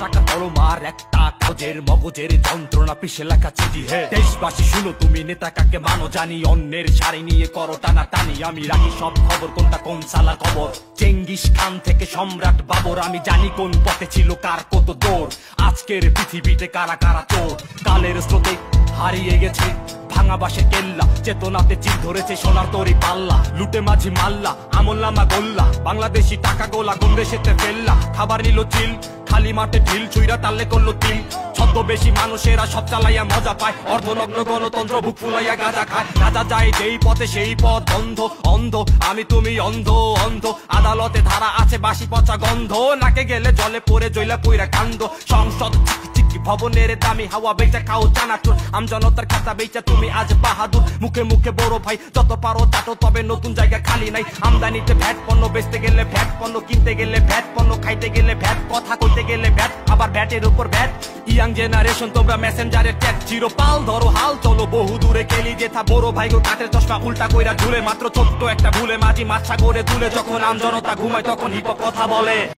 টাকা তরমার একটা কাজের মগজের যন্ত্রণা পিছে লেখা চিঠি। হে দেশবাসী শুনো, তুমি নেতা কাকে মানো জানি, অন্যের শাড়ি নিয়ে করো টানা টানি। আমি রাখি সব খবর, কোনটা কোন সালার খবর। চেঙ্গিস খান থেকে সম্রাট বাবর, আমি জানি কোন পথে ছিল কার কত দৌড়। আজকের পৃথিবীতে কারা কারা চোর, কালের স্রোতে হারিয়ে গেছে ভাঙা বাসের কেল্লা। চেতনাতে চির ধরেছে সোনার তরি পাল্লা, লুটে মাঝি মাল্লা আমল নামা গোল্লা। বাংলাদেশি টাকা গোলা কোন দেশেতে ফেললা, খাবার নিল চিল খালি মাঠে ঢিল, চুইরা টাললে করলো তিল। ছদ্মবেশী মানুষেরা সব চালাইয়া মজা পায়, অর্ধনগ্ন গণতন্ত্র বুক ফুলাইয়া গাঁজা খায়। গাঁজা যায় যেই পথে সেই পথ বন্ধ, অন্ধ আমি তুমি অন্ধ অন্ধ। আদালতে ধারা আছে বাসি পচা গন্ধ, নাকে গেলে জলে পড়ে জইলা পইরা কান্দ। সংসদ ভবনের দামি হাওয়া বেচা খাও চানাচুর, আমজনতার খাতা বেচা তুমি আজ বাহাদুর। মুখে মুখে বড় ভাই যত পারো চাটো, তবে নতুন জায়গা খালি নাই। আমদানিতে ভ্যাট পণ্য, বেচতে গেলে ভ্যাট পণ্য, কিনতে গেলে ভ্যাট পণ্য, খাইতে গেলে ভ্যাট, কথা কইতে গেলে ভ্যাট, আবার ভ্যাটের উপর ভ্যাট। ইয়াং জেনারেশন তোমরা মেসেঞ্জারের ট্যাগ, চিরপাল ধরো হাল চলো বহু দূরে। কেলি যেথা বড় ভাই গো কাঠের চশমা উল্টা কইরা ঝুলে, মাত্র ছোট্ট একটা ভুলে মাঝি মাছা করে তুলে। যখন আমজনতা ঘুমায় তখন হিপ হপ কথা বলে।